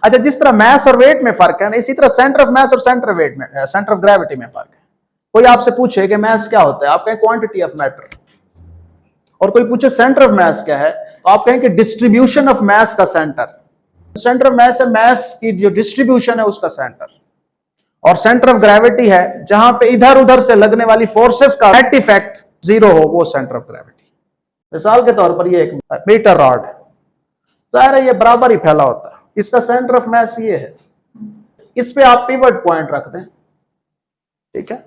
अच्छा, जिस तरह मास और वेट में फर्क है ना, इसी तरह सेंटर ऑफ मास और सेंटर वेट में, सेंटर ऑफ ग्रेविटी में फर्क है। कोई आपसे पूछे कि मास क्या होता है, आप कहें क्वांटिटी ऑफ मैटर, और कोई पूछे सेंटर ऑफ मास क्या है, तो आप कहें कि डिस्ट्रीब्यूशन ऑफ मास का सेंटर। सेंटर ऑफ मास है मास की जो डिस्ट्रीब्यूशन है उसका सेंटर, और सेंटर ऑफ ग्रेविटी है जहां पे इधर उधर से लगने वाली फोर्सेस का नेट इफेक्ट जीरो हो, वो सेंटर ऑफ ग्रेविटी। मिसाल के तौर पर ये एक मीटर रॉड है, जाहिर है ये बराबर ही फैला होता है, इसका सेंटर ऑफ मास ये है, इस पे आप पिवट पॉइंट रख दें, ठीक है।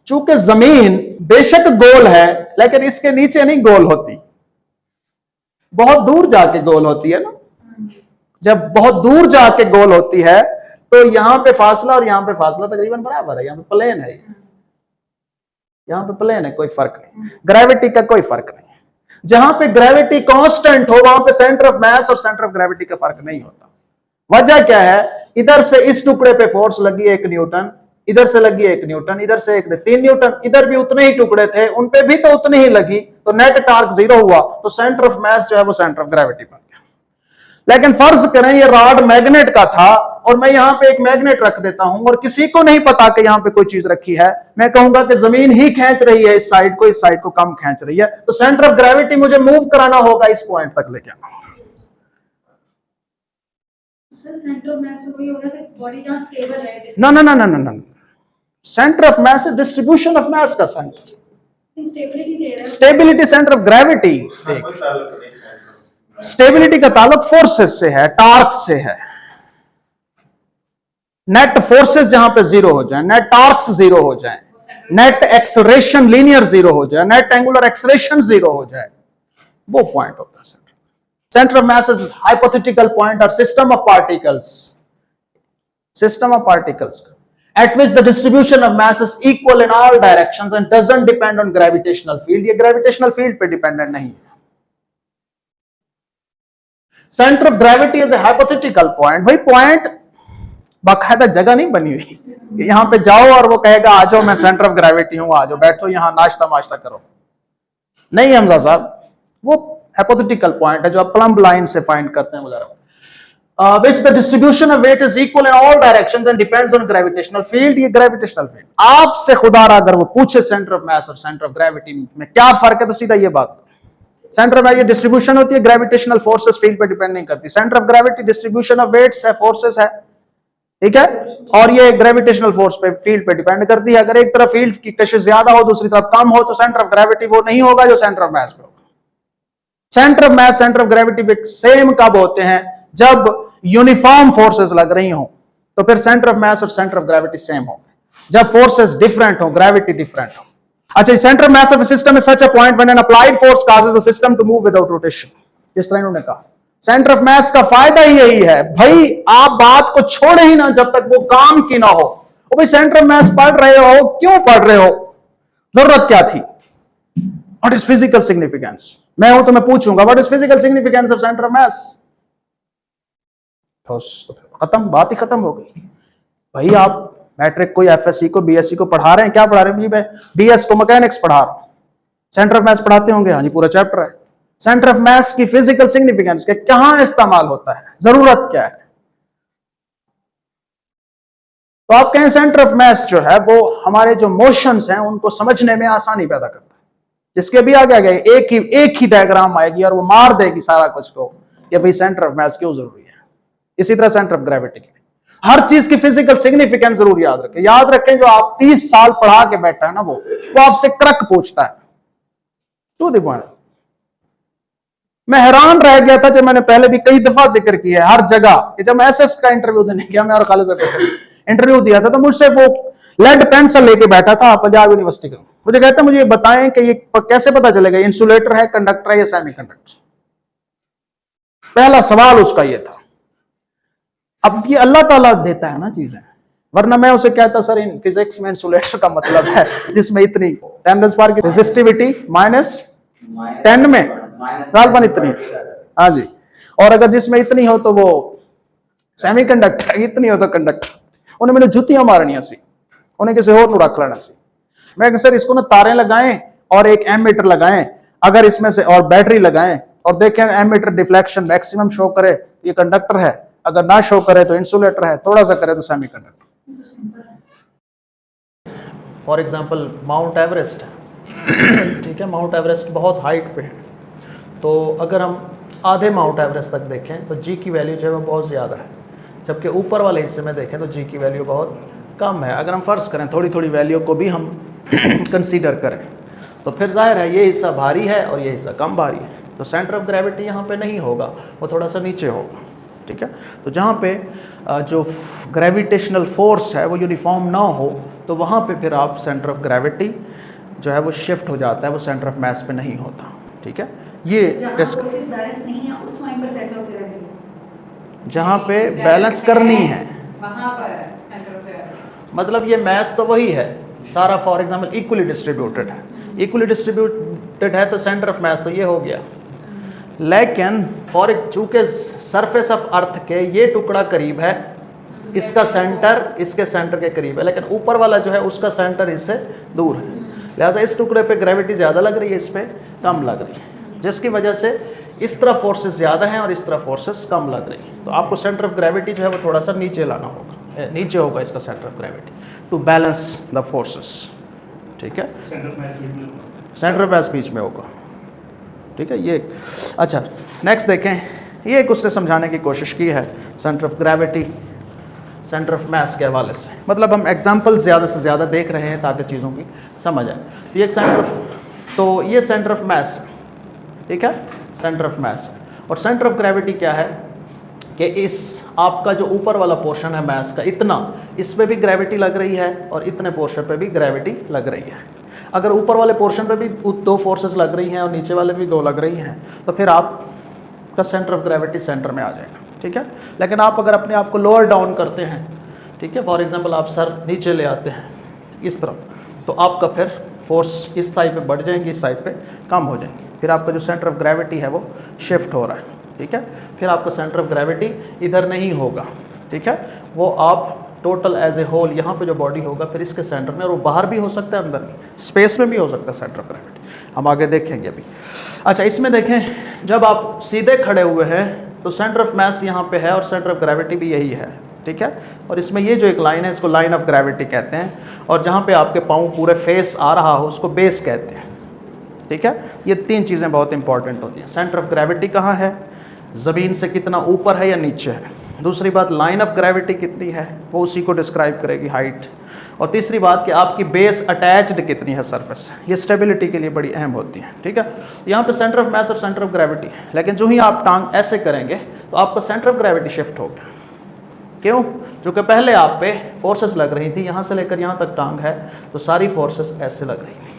चूंकि जमीन बेशक गोल है लेकिन इसके नीचे नहीं गोल होती, बहुत दूर जाके गोल होती है ना। जब बहुत दूर जाके गोल होती है तो यहां पे फासला और यहां पे फासला तकरीबन बराबर है, यहां पे प्लेन है, यहां पे प्लेन है, कोई फर्क नहीं, ग्रेविटी का कोई फर्क नहीं। जहां पे ग्रेविटी कांस्टेंट हो वहां पे सेंटर ऑफ मास और सेंटर ऑफ ग्रेविटी का फर्क नहीं होता। वजह क्या है, इधर से इस टुकड़े पे फोर्स लगी 1 न्यूटन, इधर से लगी 1 न्यूटन, इधर से 3 न्यूटन, इधर भी उतने ही टुकड़े थे, उन पे भी तो उतनी ही लगी, तो नेट टॉर्क 0 हुआ, तो सेंटर ऑफ मास जो है वो सेंटर ऑफ ग्रेविटी बन गया। लेकिन फर्ज करें ये रॉड मैग्नेट का था और मैं यहां पे एक मैग्नेट रख देता हूं और किसी को नहीं पता कि यहां पे कोई चीज रखी है, मैं कहूंगा कि जमीन ही खींच रही है इस साइड को कम खींच रही है, तो सेंटर ऑफ ग्रेविटी मुझे मूव कराना होगा इस पॉइंट तक लेके आना। सर सेंटर ऑफ मास वही होगा कि बॉडी जहां स्टेबल है। ना ना ना ना ना, centre of mass is distribution of mass का सेंटर, स्टेबिलिटी दे रहा है, stability centre of gravity. Stability का ताल्लुक फोर्सेस से है, टॉर्क से है। नेट फोर्सेस जहां पे 0 हो जाए, नेट टॉर्क्स 0 हो जाए, नेट एक्सलेरेशन लीनियर 0 हो जाए, नेट एंगुलर एक्सलेरेशन 0 हो जाए, वो पॉइंट होता है centre. Centre of mass is hypothetical point और system of particles at which the distribution of mass is equal in all directions and doesn't depend on gravitational field। ये gravitational field पे dependent नहीं है। Centre of gravity is a hypothetical point. भाई point बाकायदा जगह नहीं बनी हुई, यहां पे जाओ और वो कहेगा आ जाओ मैं सेंटर ऑफ ग्रेविटी हूं, आ जाओ बैठो यहां नाश्ता माश्ता करो, नहीं हमजा साहब, वो हाइपोथेटिकल पॉइंट है जो आप प्लम्ब लाइन से फाइंड करते हैं वगैरह। which the distribution of weight is equal in all directions and depends on gravitational field। ये gravitational field आपसे खुदारा अगर वो पूछे सेंटर ऑफ मास और सेंटर ऑफ ग्रेविटी में क्या फर्क है, तो सीधा ये बात, सेंटर ऑफ मास ये डिस्ट्रीब्यूशन होती है, ग्रेविटेशनल फोर्सेस फील्ड पे डिपेंड नहीं करती। Centre of gravity distribution of weights है, फोर्सेस है, ठीक है, और ये ग्रेविटेशनल फोर्स पे फील्ड पे डिपेंड करती है। अगर एक तरफ फील्ड की कशिश ज्यादा हो दूसरी तरफ कम हो तो सेंटर ऑफ ग्रेविटी वो नहीं होगा जो सेंटर ऑफ मास पे होगा। Centre of mass centre of gravity पे सेम कब होते हैं, जब यूनिफॉर्म फोर्सेस लग रही हो, तो फिर सेंटर ऑफ मास और सेंटर ऑफ ग्रेविटी सेम हो। जब फोर्सेस डिफरेंट हो, ग्रेविटी डिफरेंट हो। अच्छा, centre of mass of a system is such a point when an applied force causes the system to move without rotation। जिस तरह इन्होंने कहा सेंटर ऑफ मास का फायदा ही यही है, भाई आप बात को छोड़े ही ना जब तक वो काम की ना हो। वो भाई सेंटर ऑफ मास पढ़ रहे हो, क्यों पढ़ रहे हो, जरूरत क्या थी, व्हाट इज फिजिकल सिग्निफिकेंस। मैं हूं तो मैं पूछूंगा what is physical significance of centre of मास, तो खत्म, बात ही खत्म हो गई। भाई आप मैट्रिक को, एफएससी को, बीएससी को पढ़ा रहे हैं, क्या पढ़ा रहे हैं, बीएस को मैकेनिक्स पढ़ा रहा हूं, सेंटर ऑफ मास पढ़ाते होंगे, हाँ जी पूरा चैप्टर है। सेंटर ऑफ मास की फिजिकल सिग्निफिकेंस के कहां इस्तेमाल होता है, जरूरत क्या है, तो आप कहें सेंटर ऑफ मास जो है वो हमारे जो मोशंस हैं उनको समझने में आसानी पैदा करता है। जिसके भी आगे आगे एक ही डायग्राम आएगी और वो मार देगी सारा कुछ को कि भाई सेंटर ऑफ मास क्यों जरूरी है। इसी तरह सेंटर ऑफ ग्रेविटी की हर चीज की फिजिकल सिग्निफिकेंस जरूर याद रखें। जो आप 30 साल पढ़ा के बैठा है ना वो आपसे क्रक पूछता है, टू द पॉइंट। मैं हैरान रह गया था जब मैंने पहले भी कई दफा जिक्र किया है हर जगह कि जब मैं एसएस का इंटरव्यू देने गया, मैं और खालिद इंटरव्यू दिया था, तो मुझसे वो लेड पेंसिल लेके बैठा था पंजाब यूनिवर्सिटी का, मुझे कहता मुझे ये बताएं कि ये कैसे पता चलेगा इंसुलेटर है, कंडक्टर है या सेमीकंडक्टर। पहला सवाल उसका ये था। अब ये अल्लाह ताला देता है ना चीजें, वरना मैं उसे कहता सर इन फिजिक्स में इंसुलेटर का मतलब है जिसमें इतनी 10 पावर की रेजिस्टिविटी -10 में सालपन इतनी, हाँ जी, और अगर जिसमें इतनी हो तो वो सेमीकंडक्टर, इतनी हो तो कंडक्टर। उन्हें मैंने जुतियां मारनियां सी, उन्हें किसी और रख लेना सी। मैं सर इसको ना तारें लगाएं और एक एमीटर लगाएं, अगर इसमें से और बैटरी लगाएं और देखें एमीटर डिफ्लेक्शन मैक्सिमम शो करे ये कंडक्टर है, अगर ना शो करे तो इंसुलेटर है, थोड़ा सा करे तो सेमीकंडक्टर। तो सिंपल है। फॉर एग्जांपल माउंट एवरेस्ट, ठीक है, माउंट एवरेस्ट बहुत हाइट पे है, तो अगर हम आधे माउंट एवरेस्ट तक देखें तो जी की वैल्यू जो है वो बहुत ज़्यादा है, जबकि ऊपर वाले हिस्से में देखें तो जी की वैल्यू बहुत कम है। अगर हम फ़र्ज़ करें थोड़ी थोड़ी वैल्यू को भी हम कंसीडर करें तो फिर जाहिर है ये हिस्सा भारी है और ये हिस्सा कम भारी है, तो सेंटर ऑफ ग्रेविटी यहाँ पे नहीं होगा, वो थोड़ा सा नीचे होगा, ठीक है। तो जहाँ पे जो ग्रेविटेशनल फोर्स है वो यूनिफॉर्म ना हो तो वहाँ पे फिर आप सेंटर ऑफ ग्रेविटी जो है वो शिफ्ट हो जाता है, वो सेंटर ऑफ मास पे नहीं होता, ठीक है। ये जहाँ फोर्सेस बैलेंस नहीं है उस पॉइंट पर सेंटर ऑफ ग्रेविटी, जहाँ पे बैलेंस करनी है वहाँ पर सेंटर ऑफ ग्रेविटी, मतलब ये मास तो वही है सारा, फॉर एग्जांपल इक्वली डिस्ट्रीब्यूटेड है, इक्वली डिस्ट्रीब्यूटेड है तो सेंटर ऑफ मास तो ये हो गया, लेकिन फॉर चूंकि सरफेस ऑफ अर्थ के ये टुकड़ा करीब है, इसका सेंटर इसके सेंटर के करीब है, लेकिन ऊपर वाला जो है उसका सेंटर इससे दूर है, लिहाजा इस टुकड़े पे ग्रेविटी ज़्यादा लग रही है, इस पे कम लग रही है, जिसकी वजह से इस तरफ फोर्सेस ज़्यादा हैं और इस तरफ फोर्सेस कम लग रही हैं। तो आपको सेंटर ऑफ ग्रेविटी जो है वो थोड़ा सा नीचे लाना होगा, नीचे होगा इसका centre of gravity to balance the forces, ठीक है। सेंटर ऑफ मास बीच में होगा, ठीक है। ये अच्छा, नेक्स्ट देखें, ये एक उसने समझाने की कोशिश की है centre of gravity centre of मास के हवाले से, मतलब हम एग्जांपल ज़्यादा से ज़्यादा देख रहे हैं ताकि चीज़ों की समझ आए। तो ये एक सेंटर तो ये सेंटर ऑफ मास, ठीक है, सेंटर ऑफ मास, और सेंटर ऑफ ग्रेविटी क्या है कि इस आपका जो ऊपर वाला पोर्शन है मास का, इतना इस पे भी ग्रेविटी लग रही है और इतने पोर्शन पे भी ग्रेविटी लग रही है। अगर ऊपर वाले पोर्शन पे भी दो फोर्सेस लग रही हैं और नीचे वाले भी दो लग रही हैं तो फिर आपका सेंटर ऑफ ग्रेविटी सेंटर में आ जाएगा, ठीक है। लेकिन आप अगर अपने आप को लोअर डाउन करते हैं, ठीक है, फॉर एग्जांपल आप सर नीचे ले आते हैं इस तरफ, तो आपका फिर फोर्स इस साइड पे बढ़ जाएंगी, इस साइड पे कम हो जाएंगी, फिर आपका जो सेंटर ऑफ ग्रेविटी है वो शिफ्ट हो रहा है, ठीक है। फिर आपका सेंटर ऑफ ग्रेविटी इधर नहीं होगा, ठीक है, वो आप टोटल एज ए होल यहाँ पे जो बॉडी होगा फिर इसके सेंटर में, और वो बाहर भी हो सकता है, अंदर भी, स्पेस में भी हो सकता है सेंटर ऑफ ग्रेविटी, हम आगे देखेंगे अभी। अच्छा, इसमें देखें, जब आप सीधे खड़े हुए हैं तो सेंटर ऑफ मास यहाँ पे है और सेंटर ऑफ ग्रेविटी भी यही है, ठीक है। और इसमें ये जो एक लाइन है इसको लाइन ऑफ ग्रेविटी कहते हैं, और जहाँ पे आपके पाँव पूरे फेस आ रहा हो उसको बेस कहते हैं, ठीक है। ये तीन चीज़ें बहुत इंपॉर्टेंट होती हैं, सेंटर ऑफ ग्रेविटी कहाँ है, ज़मीन से कितना ऊपर है या नीचे है, दूसरी बात लाइन ऑफ ग्रेविटी कितनी है वो उसी को डिस्क्राइब करेगी, हाइट, और तीसरी बात कि आपकी बेस अटैच्ड कितनी है सरफेस से, ये स्टेबिलिटी के लिए बड़ी अहम होती है, ठीक है। यहाँ पे सेंटर ऑफ मास और सेंटर ऑफ ग्रेविटी है, लेकिन जो ही आप टांग ऐसे करेंगे तो आपका सेंटर ऑफ ग्रेविटी शिफ्ट हो गया, क्यों, क्योंकि पहले आप पे फोर्सेस लग रही थी, यहाँ से लेकर यहाँ तक टांग है तो सारी फोर्सेस ऐसे लग रही थी,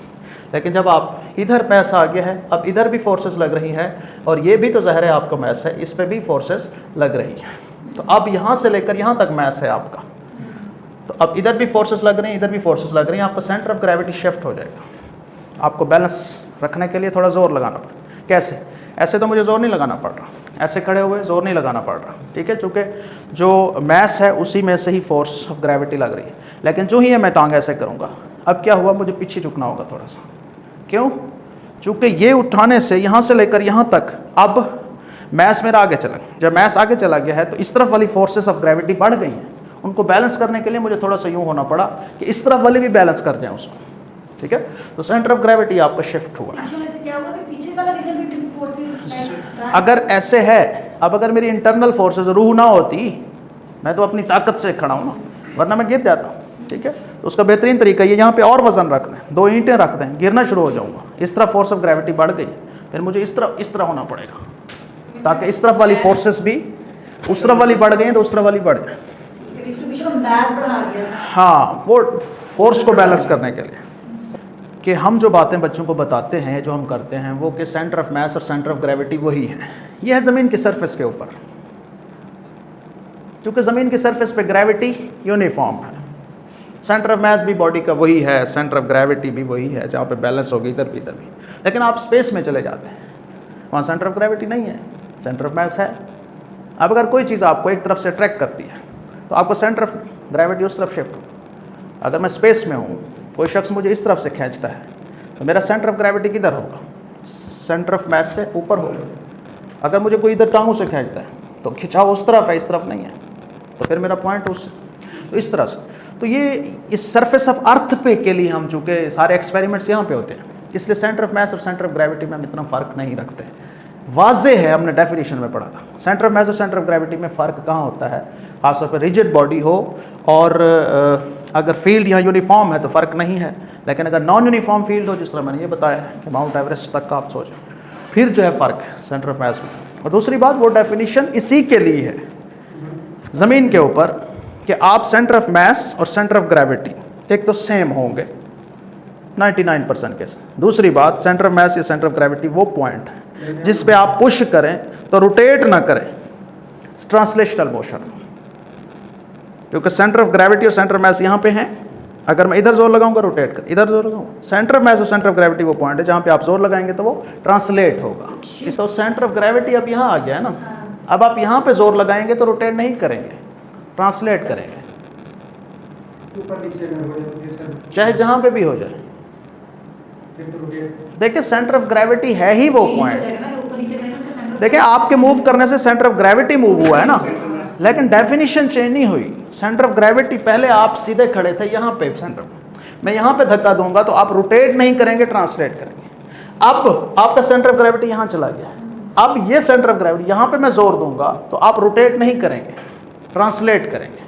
लेकिन जब आप इधर पैसा आ गया है अब इधर भी फोर्सेस लग रही हैं, और ये भी तो ज़ाहिर है आपका मास है, इस पर भी फोर्सेस लग रही हैं, तो अब यहाँ से लेकर यहाँ तक मास है आपका, तो अब इधर भी फोर्सेस लग रही हैं, इधर भी फोर्सेस लग रही हैं, आपका सेंटर ऑफ ग्रेविटी शिफ्ट हो जाएगा। आपको बैलेंस रखने के लिए थोड़ा जोर लगाना पड़ेगा, कैसे, ऐसे तो मुझे जोर नहीं लगाना पड़ रहा, ऐसे खड़े हुए जोर नहीं लगाना पड़ रहा, ठीक है, चूँकि जो मास है उसी में से ही फोर्स ऑफ ग्रेविटी लग रही है, लेकिन जो ही मैं टांग ऐसे करूँगा, अब क्या हुआ, मुझे पीछे झुकना होगा थोड़ा सा, क्यों, चूँकि ये उठाने से यहाँ से लेकर यहाँ तक अब मैस मेरा आगे चला, जब मैस आगे चला गया है तो इस तरफ वाली फोर्सेस ऑफ ग्रेविटी बढ़ गई हैं, उनको बैलेंस करने के लिए मुझे थोड़ा सा यूँ होना पड़ा कि इस तरफ वाले भी बैलेंस कर जाएं उसको, ठीक है। तो सेंटर ऑफ ग्रेविटी आपका शिफ्ट हुआ। क्या होगा कि पीछे वाला रीजन भी फोर्सेस, अगर ऐसे है, अब अगर मेरी इंटरनल फोर्सेस रूह ना होती, मैं तो अपनी ताकत से खड़ा हूँ ना, वरना मैं गिर जाता, ठीक है। तो उसका बेहतरीन तरीका ये, यहाँ पे और वजन रख दें, 2 ईंटें रख दें, गिरना शुरू हो जाऊँगा, इस तरफ फोर्स ऑफ ग्रेविटी बढ़ गई, फिर मुझे इस तरह होना पड़ेगा ताकि इस तरफ वाली फोर्सेस भी उस तरफ वाली बढ़ गई तो उस तरफ वाली बढ़ जाए, हाँ, वो फोर्स को बैलेंस करने के लिए। कि हम जो बातें बच्चों को बताते हैं, जो हम करते हैं, वो कि सेंटर ऑफ मास और सेंटर ऑफ ग्रेविटी वही है, ये है ज़मीन की सरफेस के ऊपर, क्योंकि ज़मीन की सरफेस पे ग्रेविटी यूनिफॉर्म है, सेंटर ऑफ मास भी बॉडी का वही है, सेंटर ऑफ ग्रेविटी भी वही है, जहाँ पे बैलेंस होगी इधर भी इधर भी, लेकिन आप स्पेस में चले जाते हैं, वहाँ सेंटर ऑफ ग्रेविटी नहीं है, सेंटर ऑफ मास है। अब अगर कोई चीज़ आपको एक तरफ से अट्रैक्ट करती है तो आपको सेंटर ऑफ ग्रेविटी उस तरफ शिफ्ट होगा। अगर मैं स्पेस में हूँ, कोई शख्स मुझे इस तरफ से खींचता है तो मेरा सेंटर ऑफ ग्रेविटी किधर होगा, सेंटर ऑफ मास से ऊपर होगा। अगर मुझे कोई इधर टांगों से खींचता है तो खिंचाव उस तरफ है, इस तरफ नहीं है, तो फिर मेरा पॉइंट उस, तो इस तरह से। तो ये इस सरफेस ऑफ अर्थ पे के लिए हम चूँकि सारे एक्सपेरिमेंट्स यहाँ पे होते हैं, इसलिए सेंटर ऑफ मास और सेंटर ऑफ ग्रेविटी में हम इतना फ़र्क नहीं रखते। वाज़े है, हमने डेफिनेशन में पढ़ा था, सेंटर ऑफ मास और सेंटर ऑफ ग्रेविटी में फ़र्क कहाँ होता है, खासतौर पर रिजिड बॉडी हो और अगर फील्ड यहाँ यूनिफॉर्म है तो फ़र्क नहीं है, लेकिन अगर नॉन यूनिफॉर्म फील्ड हो, जिस तरह मैंने ये बताया है कि माउंट एवरेस्ट तक का आप सोचें, फिर जो है फ़र्क है सेंटर ऑफ मास में। और दूसरी बात, वो डेफिनेशन इसी के लिए है ज़मीन के ऊपर कि आप सेंटर ऑफ मास और सेंटर ऑफ ग्रेविटी एक तो सेम होंगे 99% केस। दूसरी बात, सेंटर ऑफ मास या सेंटर ऑफ ग्रेविटी वो पॉइंट है जिस पे आप पुश करें तो रोटेट ना करें, ट्रांसलेशनल मोशन, क्योंकि सेंटर ऑफ ग्रेविटी और सेंटर ऑफ मास यहाँ पे हैं। अगर मैं इधर जोर लगाऊंगा रोटेट कर, इधर जोर लगाऊंगा, सेंटर ऑफ मास और सेंटर ऑफ ग्रेविटी वो पॉइंट है जहाँ पे आप जोर लगाएंगे तो वो ट्रांसलेट होगा। तो सेंटर ऑफ ग्रेविटी अब यहाँ आ गया है ना, अब आप यहाँ पे जोर लगाएंगे तो रोटेट नहीं करेंगे, ट्रांसलेट करेंगे, चाहे जहाँ पे भी हो जाए। देखिए सेंटर ऑफ ग्रेविटी है ही वो पॉइंट। देखिए आपके मूव करने से सेंटर ऑफ ग्रेविटी मूव हुआ है ना, लेकिन डेफिनेशन चेंज नहीं हुई। सेंटर ऑफ ग्रेविटी पहले आप सीधे खड़े थे यहाँ पे, सेंटर मैं यहाँ पे धक्का दूंगा तो आप रोटेट नहीं करेंगे, ट्रांसलेट करेंगे। अब आपका सेंटर ऑफ ग्रेविटी यहाँ चला गया, अब ये सेंटर ऑफ ग्रेविटी यहाँ पे मैं जोर दूंगा तो आप रोटेट नहीं करेंगे, ट्रांसलेट करेंगे,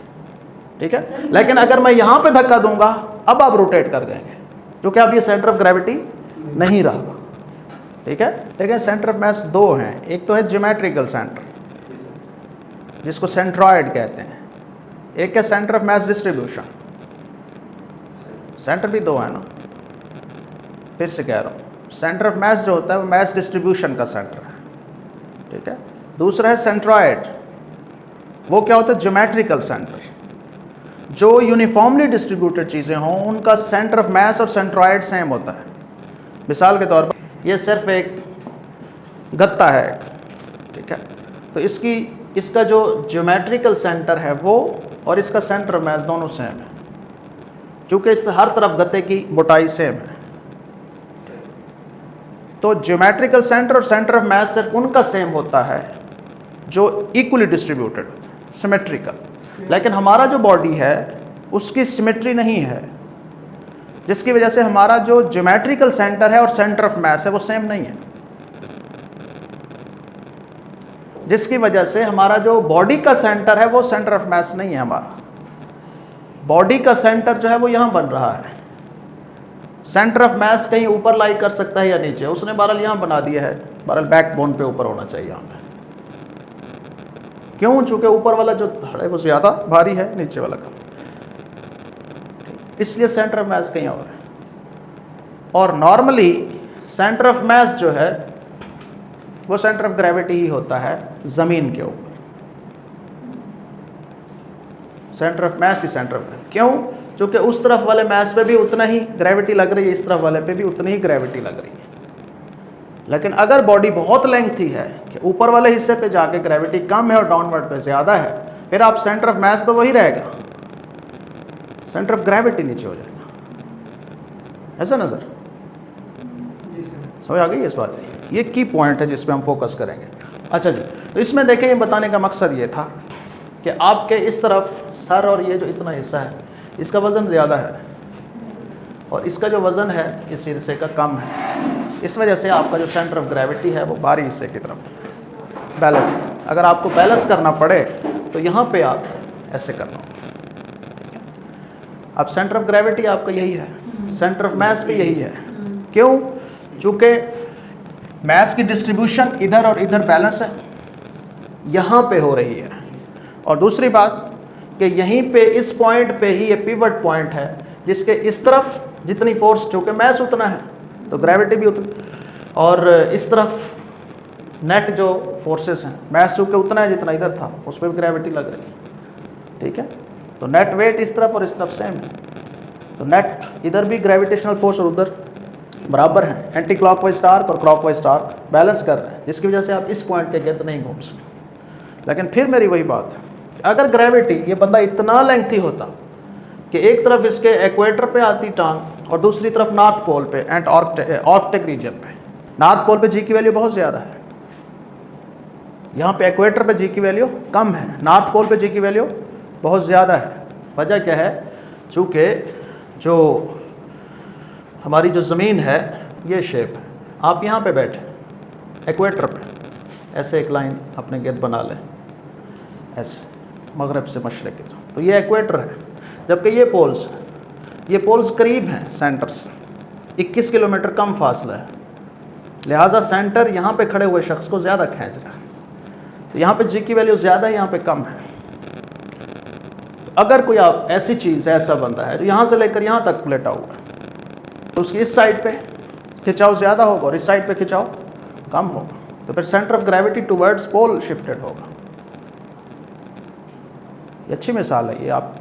ठीक है। लेकिन अगर मैं यहाँ पे धक्का दूंगा अब आप रोटेट कर देंगे, क्योंकि अब ये सेंटर ऑफ ग्रेविटी नहीं रहा, ठीक है। देखिए सेंटर ऑफ मास दो हैं, एक तो है ज्योमेट्रिकल सेंटर जिसको सेंट्रॉयड कहते हैं, एक है centre of mass distribution. Centre भी दो है ना, फिर से कह रहा हूँ, सेंटर ऑफ मास जो होता है वो मास डिस्ट्रीब्यूशन का सेंटर है, ठीक है। दूसरा है सेंट्रॉयड, वो क्या होता है, ज्योमेट्रिकल सेंटर। जो यूनिफॉर्मली डिस्ट्रीब्यूटेड चीज़ें हों उनका सेंटर ऑफ मास और सेंट्रॉयड सेम होता है। मिसाल के तौर पर ये सिर्फ एक गत्ता है, ठीक है, तो इसका जो ज्योमेट्रिकल सेंटर है वो और इसका सेंटर ऑफ मास दोनों सेम है, क्योंकि इस हर तरफ गत्ते की मोटाई सेम है। तो ज्योमेट्रिकल सेंटर और सेंटर ऑफ मास सिर्फ उनका सेम होता है जो इक्वली डिस्ट्रीब्यूटेड, सिमेट्रिकल। लेकिन हमारा जो बॉडी है उसकी सिमेट्री नहीं है, जिसकी वजह से हमारा जो ज्योमेट्रिकल सेंटर है और सेंटर ऑफ मास है वो सेम नहीं है, जिसकी वजह से हमारा जो बॉडी का सेंटर है वो सेंटर ऑफ मास नहीं है। हमारा बॉडी का सेंटर जो है वो यहाँ बन रहा है, सेंटर ऑफ मास कहीं ऊपर लाई कर सकता है या नीचे, उसने बहरहाल यहाँ बना दिया है, बहरहाल बैकबोन पे ऊपर होना चाहिए यहाँ पे। क्यों? चूंकि ऊपर वाला जो धड़ है वो ज़्यादा भारी है नीचे वाला कम, इसलिए सेंटर ऑफ मास कहीं और है। और नॉर्मली सेंटर ऑफ मास जो है वो सेंटर ऑफ ग्रेविटी ही होता है ज़मीन के ऊपर। Centre of mass he centre of gravity. क्यों? क्योंकि उस तरफ वाले मास पे भी उतना ही ग्रेविटी लग रही है, इस तरफ वाले पे भी उतनी ही ग्रेविटी लग रही है। लेकिन अगर बॉडी बहुत लेंथी है कि ऊपर वाले हिस्से पे जाके ग्रेविटी कम है और डाउनवर्ड पे ज़्यादा है, फिर आप सेंटर ऑफ मास तो वही रहेगा, सेंटर ऑफ ग्रेविटी नीचे हो जाएगा। ऐसा नज़र समझ आ गई इस बात? ये की पॉइंट है जिस पे हम फोकस करेंगे। अच्छा जी, तो इसमें देखें ये बताने का मकसद ये था कि आपके इस तरफ सर और ये जो इतना हिस्सा है इसका वज़न ज़्यादा है और इसका जो वज़न है इस हिस्से का कम है। इस वजह से आपका जो सेंटर ऑफ ग्रेविटी है वो बाहरी हिस्से की तरफ बैलेंस है। अगर आपको बैलेंस करना पड़े तो यहाँ पे आप ऐसे करना होगा। अब सेंटर ऑफ ग्रेविटी आपका यही है, सेंटर ऑफ मास भी यही है। क्यों? चूँकि मास की डिस्ट्रीब्यूशन इधर और इधर बैलेंस है, यहाँ पे हो रही है। और दूसरी बात कि यहीं पे इस पॉइंट पे ही ये पिवट पॉइंट है जिसके इस तरफ जितनी फोर्स, चूँकि मास उतना है तो ग्रेविटी भी उतनी, और इस तरफ नेट जो फोर्सेस हैं, मास चूँकि उतना है जितना इधर था उस पर भी ग्रेविटी लग रही है, ठीक है। तो नेट वेट इस तरफ और इस तरफ सेम है, तो नेट इधर भी ग्रेविटेशनल फोर्स और उधर बराबर है। एंटी क्लॉकवाइज टार्क और क्लॉकवाइज टार्क बैलेंस कर रहे हैं, जिसकी वजह से आप इस पॉइंट के गिर्द नहीं घूम सकते। लेकिन फिर मेरी वही बात है, अगर ग्रेविटी, ये बंदा इतना लेंथी होता कि एक तरफ इसके एक्वेटर पे आती टांग और दूसरी तरफ नॉर्थ पोल पे एंड आर्कटिक रीजन पे, नॉर्थ पोल पे जी की वैल्यू बहुत ज़्यादा है, यहाँ पे इक्वेटर पे जी की वैल्यू कम है, नॉर्थ पोल पे जी की वैल्यू बहुत ज़्यादा है। वजह क्या है? चूँकि जो हमारी जो ज़मीन है ये शेप है, आप यहाँ पे बैठे इक्वेटर पे, ऐसे एक लाइन अपने गिर्द बना लें, ऐसे मगरब से मशरक़ की, तो ये इक्वेटर है, जबकि ये पोल्स करीब हैं सेंटर से, 21 किलोमीटर कम फासला है, लिहाजा सेंटर यहाँ पे खड़े हुए शख्स को ज़्यादा खींच रहा है। तो यहाँ पे जी की वैल्यू ज़्यादा है, यहाँ पे कम है। तो अगर कोई आप ऐसी चीज़ ऐसा बंदा है जो यहाँ से लेकर यहाँ तक लेटा हुआ है, तो उसकी इस साइड पे खिंचाव ज़्यादा होगा और इस साइड पे खिंचाव कम होगा, तो फिर centre of gravity towards pole shifted होगा। ये अच्छी मिसाल है, ये आप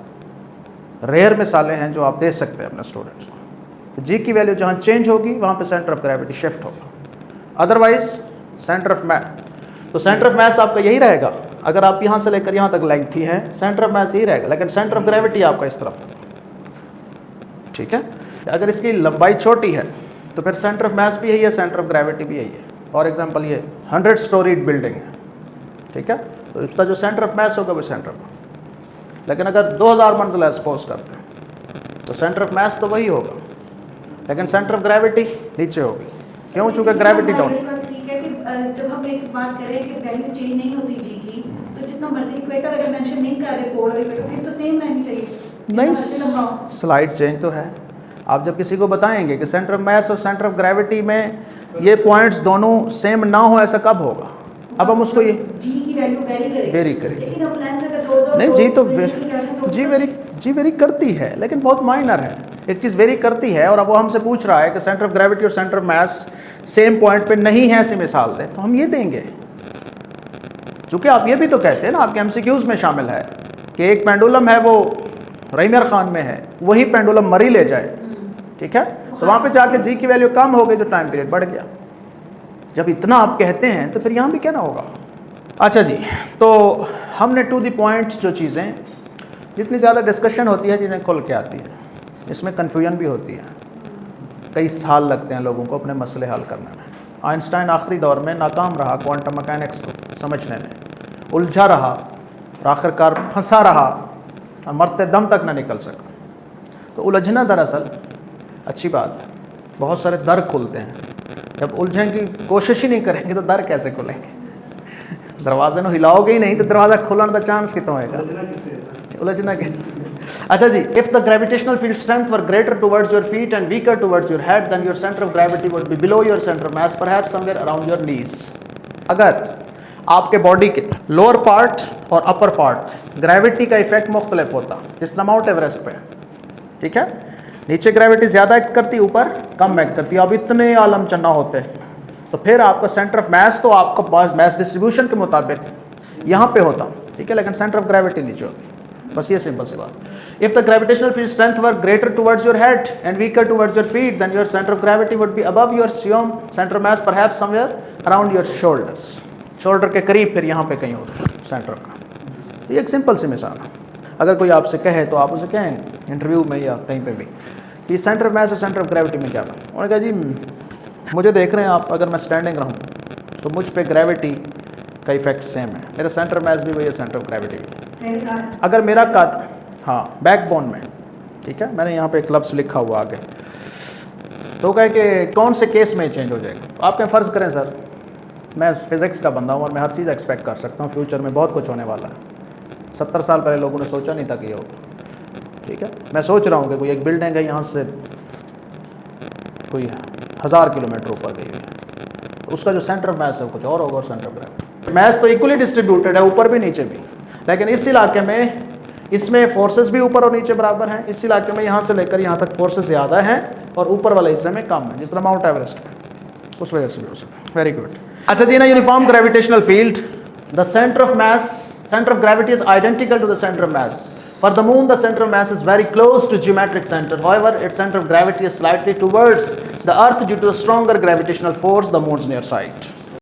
रेयर मिसालें हैं जो आप दे सकते हैं अपने स्टूडेंट्स को। तो जी की वैल्यू जहाँ चेंज होगी वहाँ पे सेंटर ऑफ ग्रेविटी शिफ्ट होगा, अदरवाइज सेंटर ऑफ मैस, तो सेंटर ऑफ मैस आपका यही रहेगा। अगर आप यहाँ से लेकर यहाँ तक लेंथ ही है, सेंटर ऑफ मैस यही रहेगा, लेकिन सेंटर ऑफ ग्रेविटी आपका इस तरफ होगा। ठीक है, अगर इसकी लंबाई छोटी है तो फिर सेंटर ऑफ मैस भी यही है, सेंटर ऑफ ग्रेविटी भी यही है। फॉर एग्जांपल ये 100 स्टोरीड बिल्डिंग है, ठीक है, तो इसका जो सेंटर ऑफ मैस होगा वो सेंटर ऑफ, लेकिन अगर 2000 मंजिला सपोज करते हैं तो सेंटर ऑफ मैस तो वही होगा, लेकिन सेंटर ऑफ ग्रेविटी नीचे होगी। क्यों? चूँकि ग्रेविटी डाउन। ठीक है कि जब हम एक बात करें कि वैल्यू चेंज नहीं होती जी की, तो जितना मर्जी इक्वेटर अगर मेंशन नहीं कर रहे पोल और इक्वेटर, फिर तो सेम रहनी चाहिए। नहीं, स्लाइड चेंज तो है। आप जब किसी को बताएंगे कि सेंटर ऑफ मैस और सेंटर ऑफ ग्रेविटी में ये पॉइंट्स दोनों सेम ना हो, ऐसा कब होगा? अब हम उसको ये जी की वैल्यू वेरी करेगी, लेकिन अब लेंथ अगर दो नहीं, जी वेरी करती है, लेकिन बहुत माइनर है। एक चीज़ वेरी करती है और अब वो हमसे पूछ रहा है कि सेंटर ऑफ ग्रेविटी और centre of mass same point पे नहीं है, ऐसी मिसाल दें, तो हम ये देंगे। चूँकि आप ये भी तो कहते हैं ना, आपके एमसीक्यूज़ में शामिल है कि एक पेंडुलम है वो रहीमर खान में है, वही पेंडुलम मरी ले जाए, ठीक है, तो वहाँ पे जाके जी की वैल्यू कम हो गई तो टाइम पीरियड बढ़ गया। जब इतना आप कहते हैं तो फिर यहाँ भी कहना होगा। अच्छा जी, तो हमने टू द पॉइंट जो चीज़ें, जितनी ज़्यादा डिस्कशन होती है चीज़ें खुल के आती है, इसमें कन्फ्यूजन भी होती है, कई साल लगते हैं लोगों को अपने मसले हल करने में। आइंस्टाइन आखिरी दौर में नाकाम रहा क्वांटम मैकेनिक्स को समझने में, उलझा रहा और आखिरकार फंसा रहा और मरते दम तक न निकल सका। तो उलझना दरअसल अच्छी बात है, बहुत सारे दर खुलते हैं। जब उलझने की कोशिश ही नहीं करेंगे तो दर कैसे खुलेंगे? दरवाजे को हिलाओगे ही नहीं तो दरवाज़ा खुलने का चांस कितना होएगा? उलझना के। अच्छा जी, if the gravitational field strength were greater towards your feet and weaker towards your head, then your centre of gravity would be below your centre of mass, perhaps somewhere around your knees. अगर आपके body के lower part और upper part gravity का effect मुख्तलिफ होता, जिस तरह mount Everest पे, ठीक है, नीचे ग्रेविटी ज़्यादा एक्ट करती, ऊपर कम एक्ट करती, अब इतने आलम चन्ना होते हैं, तो फिर आपका सेंटर ऑफ मास तो आपका पास मास डिस्ट्रीब्यूशन के मुताबिक यहाँ पे होता, ठीक है, लेकिन सेंटर ऑफ ग्रेविटी नीचे होती। बस ये सिंपल सी बात। If the gravitational field strength were greater towards your head and weaker towards your feet, then your centre of gravity would be above your seam centre of mass, perhaps somewhere around your shoulders. Shoulder के करीब फिर यहाँ पे कहीं होता है centre का। ये एक सिंपल सी मिसाल है। अगर कोई आपसे कहे तो आप उसे कहें इंटरव्यू में या कहीं पे भी कि सेंटर ऑफ मास और सेंटर ऑफ ग्रेविटी में क्या है, उन्होंने कहा जी मुझे देख रहे हैं आप, अगर मैं स्टैंडिंग रहूँ तो मुझ पे ग्रेविटी का इफेक्ट सेम है, मेरा सेंटर ऑफ मास भी वही है, सेंटर ऑफ ग्रेविटी भी। अगर मेरा कद, हाँ, बैकबोन में, ठीक है, मैंने यहाँ पे एक लफ्ज़ लिखा हुआ आगे, तो कहे कि कौन से केस में चेंज हो जाएगा? आप क्या फ़र्ज़ करें सर, मैं फिज़िक्स का बंदा हूँ और मैं हर चीज़ एक्सपेक्ट कर सकता हूँ, फ्यूचर में बहुत कुछ होने वाला है। 70 साल पहले लोगों ने सोचा नहीं था कि ये होगा, ठीक है। मैं सोच रहा हूँ कि कोई एक बिल्डिंग है यहाँ से कोई 1000 किलोमीटर ऊपर गई है, तो उसका जो सेंटर ऑफ मास है कुछ और होगा, और सेंटर ऑफ ग्रेविटी, मास तो इक्वली डिस्ट्रीब्यूटेड है ऊपर भी नीचे भी, लेकिन इस इलाके में इसमें फोर्सेस भी ऊपर और नीचे बराबर हैं। इस इलाके में यहाँ से लेकर यहाँ तक फोर्सेस ज़्यादा हैं और ऊपर वाले हिस्से में कम है, जिस तरह माउंट एवरेस्ट में, उस वजह से भी हो सकता है। Very good. अच्छा जी, ना uniform gravitational field, the centre of mass, centre of gravity is identical to the centre of mass. For the moon, the center of mass is very close to geometric center. However, its center of gravity is slightly towards the earth due to a stronger gravitational force, the moon's near side.